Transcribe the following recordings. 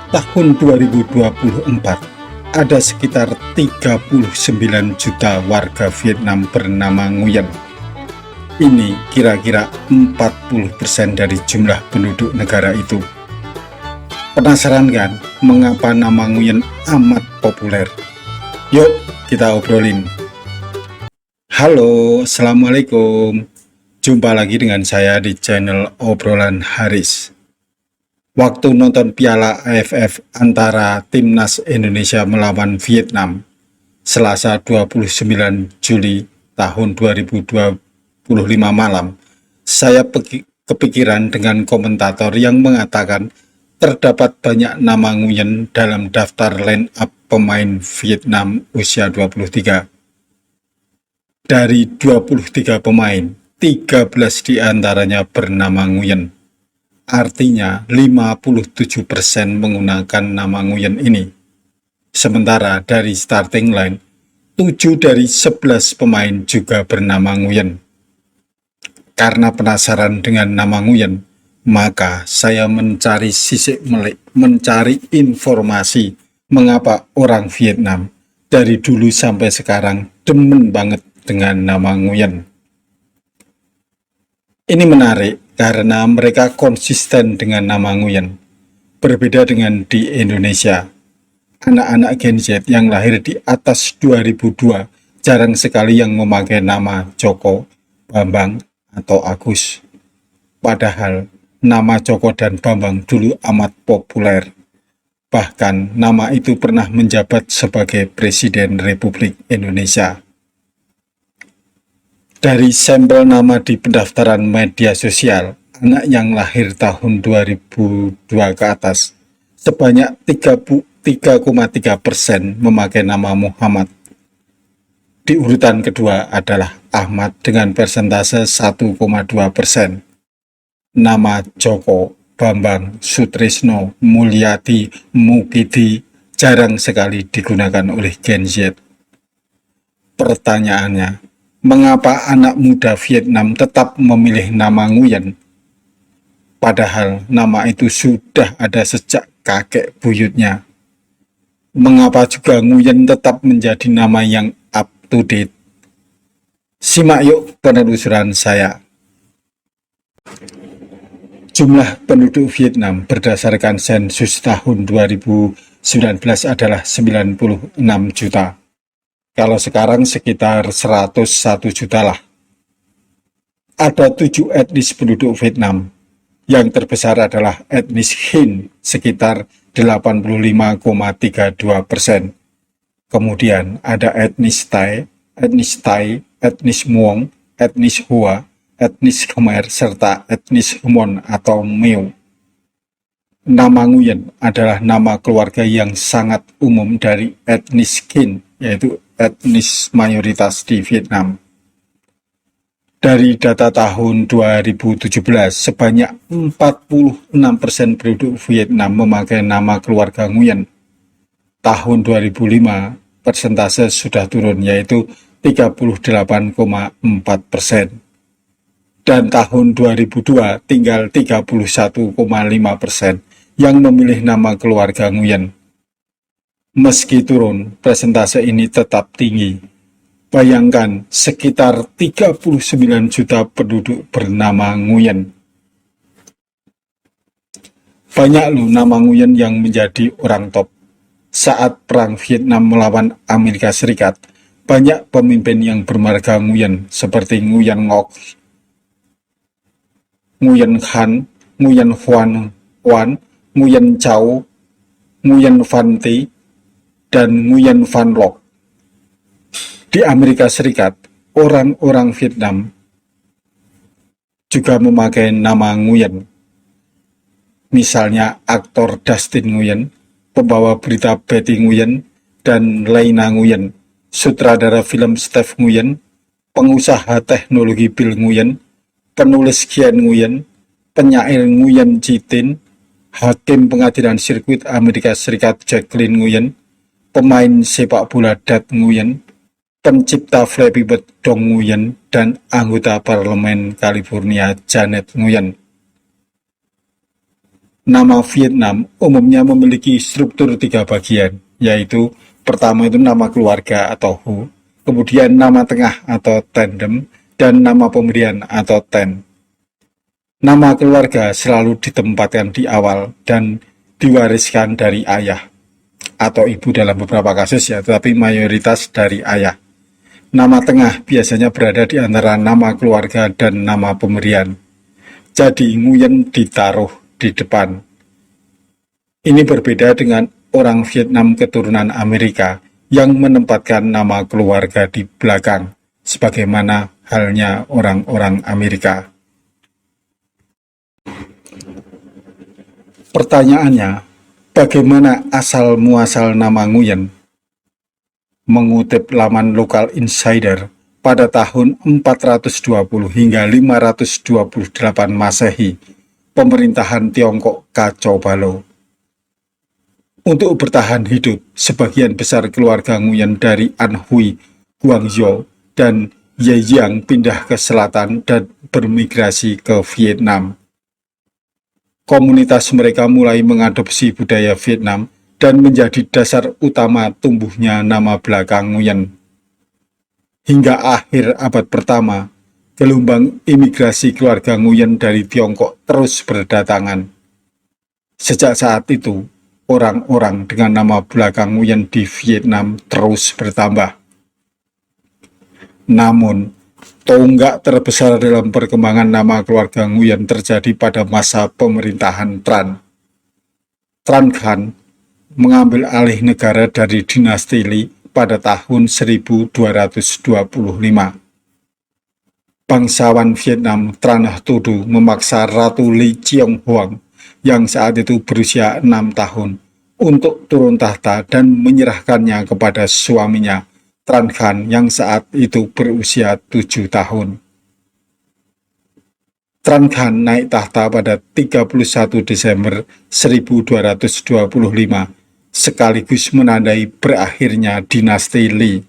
Tahun 2024, ada sekitar 39 juta warga Vietnam bernama Nguyen. Ini kira-kira 40% dari jumlah penduduk negara itu. Penasaran kan mengapa nama Nguyen amat populer? Yuk kita obrolin. Halo, Assalamualaikum. Jumpa lagi dengan saya di channel Obrolan Haris. Waktu nonton Piala AFF antara Timnas Indonesia melawan Vietnam, Selasa 29 Juli tahun 2025 malam, saya kepikiran dengan komentator yang mengatakan terdapat banyak nama Nguyen dalam daftar line-up pemain Vietnam usia 23. Dari 23 pemain, 13 diantaranya bernama Nguyen. Artinya 57% menggunakan nama Nguyen ini. Sementara dari starting line, 7 dari 11 pemain juga bernama Nguyen. Karena penasaran dengan nama Nguyen, maka saya mencari sisik melik, mencari informasi mengapa orang Vietnam dari dulu sampai sekarang demen banget dengan nama Nguyen. Ini menarik karena mereka konsisten dengan nama Nguyen. Berbeda dengan di Indonesia, anak-anak Gen Z yang lahir di atas 2002 jarang sekali yang memakai nama Joko, Bambang, atau Agus. Padahal nama Joko dan Bambang dulu amat populer. Bahkan nama itu pernah menjabat sebagai Presiden Republik Indonesia. Dari sampel nama di pendaftaran media sosial, anak yang lahir tahun 2002 ke atas, sebanyak 3,3% memakai nama Muhammad. Di urutan kedua adalah Ahmad dengan persentase 1,2%. Nama Joko, Bambang, Sutrisno, Mulyadi, Mukidi jarang sekali digunakan oleh Gen Z. Pertanyaannya, mengapa anak muda Vietnam tetap memilih nama Nguyen? Padahal nama itu sudah ada sejak kakek buyutnya. Mengapa juga Nguyen tetap menjadi nama yang up to date? Simak yuk penelusuran saya. Jumlah penduduk Vietnam berdasarkan sensus tahun 2019 adalah 96 juta. Kalau sekarang sekitar 101 juta lah. Ada 7 etnis penduduk Vietnam. Yang terbesar adalah etnis Hin sekitar 85,32%. Kemudian ada etnis Thai, etnis Muong, etnis Hua, etnis Khmer, serta etnis Hmong atau Meo. Nama Nguyen adalah nama keluarga yang sangat umum dari etnis Kinh, yaitu etnis mayoritas di Vietnam. Dari data tahun 2017, sebanyak 46% penduduk Vietnam memakai nama keluarga Nguyen. Tahun 2005, persentase sudah turun, yaitu 38,4%. Dan tahun 2002 tinggal 31,5% yang memilih nama keluarga Nguyen. Meski turun, persentase ini tetap tinggi. Bayangkan sekitar 39 juta penduduk bernama Nguyen. Banyak loh nama Nguyen yang menjadi orang top. Saat perang Vietnam melawan Amerika Serikat, banyak pemimpin yang bermarga Nguyen seperti Nguyen Ngoc, Nguyen Khan, Nguyen Huan Oan, Nguyen Chau, Nguyen Van Thi, dan Nguyen Van Loc. Di Amerika Serikat, orang-orang Vietnam juga memakai nama Nguyen. Misalnya aktor Dustin Nguyen, pembawa berita Betty Nguyen, dan Lena Nguyen, sutradara film Steve Nguyen, pengusaha teknologi Bill Nguyen, penulis Gian Nguyen, penyair Nguyen Chi Tin, hakim pengadilan sirkuit Amerika Serikat Jacqueline Nguyen, pemain sepak bola Dat Nguyen, pencipta Flappy Bird Dong Nguyen, dan anggota parlemen California Janet Nguyen. Nama Vietnam umumnya memiliki struktur 3 bagian, yaitu pertama itu nama keluarga atau Ho, kemudian nama tengah atau tandem, dan nama pemberian atau ten. Nama keluarga selalu ditempatkan di awal dan diwariskan dari ayah atau ibu dalam beberapa kasus ya, tetapi mayoritas dari ayah. Nama tengah biasanya berada di antara nama keluarga dan nama pemberian. Jadi Nguyen ditaruh di depan. Ini berbeda dengan orang Vietnam keturunan Amerika yang menempatkan nama keluarga di belakang, sebagaimana halnya orang-orang Amerika. Pertanyaannya, bagaimana asal-muasal nama Nguyen? Mengutip laman Local Insider, pada tahun 420 hingga 528 Masehi, pemerintahan Tiongkok kacau balau. Untuk bertahan hidup, sebagian besar keluarga Nguyen dari Anhui, Guangzhou, dan Zhejiang pindah ke selatan dan bermigrasi ke Vietnam. Komunitas mereka mulai mengadopsi budaya Vietnam dan menjadi dasar utama tumbuhnya nama belakang Nguyen. Hingga akhir abad pertama, gelombang imigrasi keluarga Nguyen dari Tiongkok terus berdatangan. Sejak saat itu, orang-orang dengan nama belakang Nguyen di Vietnam terus bertambah. Namun, tonggak terbesar dalam perkembangan nama keluarga Nguyen terjadi pada masa pemerintahan Tran. Tran Khan mengambil alih negara dari dinasti Li pada tahun 1225. Bangsawan Vietnam Tran Tudu memaksa Ratu Li Chiong Hoang yang saat itu berusia 6 tahun untuk turun tahta dan menyerahkannya kepada suaminya, Tran Khan yang saat itu berusia 7 tahun. Tran Khan naik tahta pada 31 Desember 1225, sekaligus menandai berakhirnya dinasti Li.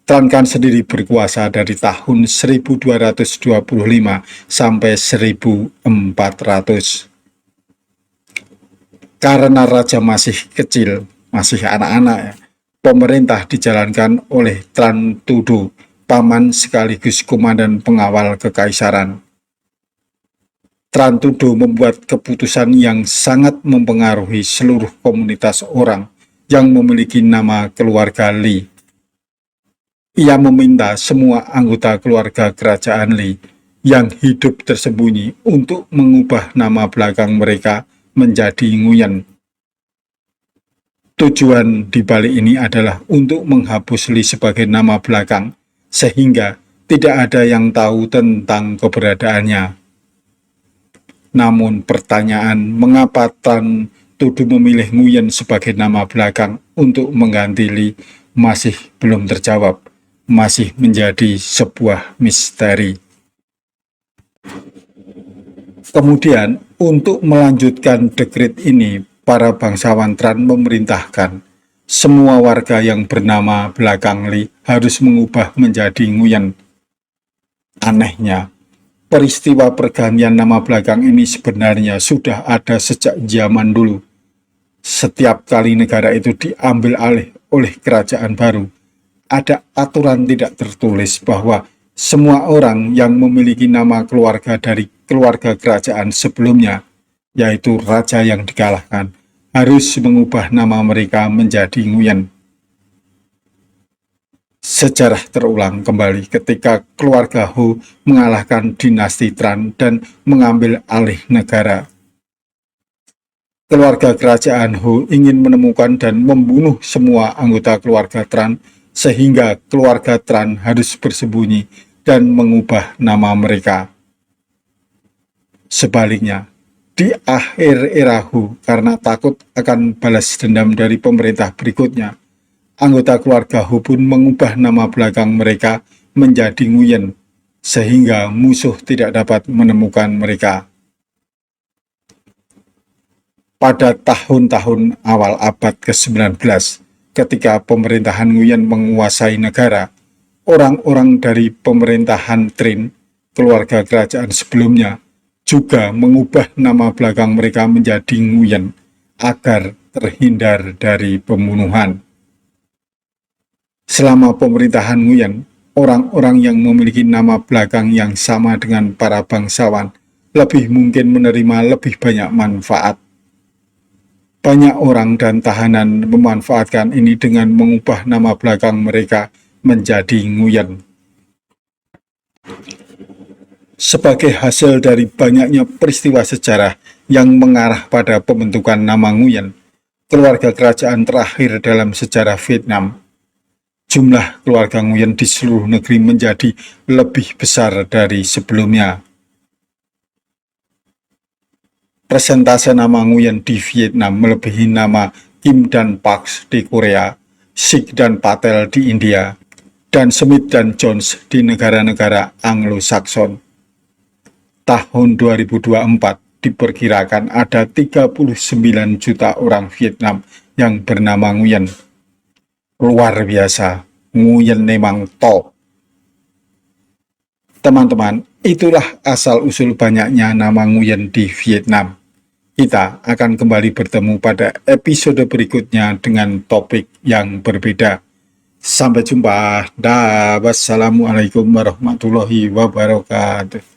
Tran Khan sendiri berkuasa dari tahun 1225 sampai 1400. Karena raja masih kecil, masih anak-anak ya, pemerintah dijalankan oleh Tran Tudu, paman sekaligus komandan pengawal kekaisaran. Tran Tudu membuat keputusan yang sangat mempengaruhi seluruh komunitas orang yang memiliki nama keluarga Li. Ia meminta semua anggota keluarga kerajaan Li yang hidup tersembunyi untuk mengubah nama belakang mereka menjadi Nguyen. Tujuan dibalik ini adalah untuk menghapus Li sebagai nama belakang, sehingga tidak ada yang tahu tentang keberadaannya. Namun pertanyaan mengapa Tran Tudu memilih Nguyen sebagai nama belakang untuk mengganti Li masih belum terjawab, masih menjadi sebuah misteri. Kemudian, untuk melanjutkan dekret ini, para bangsawan Tran memerintahkan semua warga yang bernama belakang Li harus mengubah menjadi Nguyen. Anehnya, peristiwa pergantian nama belakang ini sebenarnya sudah ada sejak zaman dulu. Setiap kali negara itu diambil alih oleh kerajaan baru, ada aturan tidak tertulis bahwa semua orang yang memiliki nama keluarga dari keluarga kerajaan sebelumnya, yaitu raja yang dikalahkan, harus mengubah nama mereka menjadi Nguyen. Sejarah terulang kembali ketika keluarga Ho mengalahkan dinasti Tran dan mengambil alih negara. Keluarga kerajaan Ho ingin menemukan dan membunuh semua anggota keluarga Tran, sehingga keluarga Tran harus bersembunyi dan mengubah nama mereka. Sebaliknya, di akhir era Ho, karena takut akan balas dendam dari pemerintah berikutnya, anggota keluarga Ho pun mengubah nama belakang mereka menjadi Nguyen, sehingga musuh tidak dapat menemukan mereka. Pada tahun-tahun awal abad ke-19, ketika pemerintahan Nguyen menguasai negara, orang-orang dari pemerintahan Trin, keluarga kerajaan sebelumnya, juga mengubah nama belakang mereka menjadi Nguyen agar terhindar dari pembunuhan. Selama pemerintahan Nguyen, orang-orang yang memiliki nama belakang yang sama dengan para bangsawan lebih mungkin menerima lebih banyak manfaat. Banyak orang dan tahanan memanfaatkan ini dengan mengubah nama belakang mereka menjadi Nguyen. Sebagai hasil dari banyaknya peristiwa sejarah yang mengarah pada pembentukan nama Nguyen, keluarga kerajaan terakhir dalam sejarah Vietnam, jumlah keluarga Nguyen di seluruh negeri menjadi lebih besar dari sebelumnya. Persentase nama Nguyen di Vietnam melebihi nama Kim dan Park di Korea, Sikh dan Patel di India, dan Smith dan Jones di negara-negara Anglo-Saxon. Tahun 2024 diperkirakan ada 39 juta orang Vietnam yang bernama Nguyen. Luar biasa, Nguyen memang top. Teman-teman, itulah asal-usul banyaknya nama Nguyen di Vietnam. Kita akan kembali bertemu pada episode berikutnya dengan topik yang berbeda. Sampai jumpa. Dah, wassalamualaikum warahmatullahi wabarakatuh.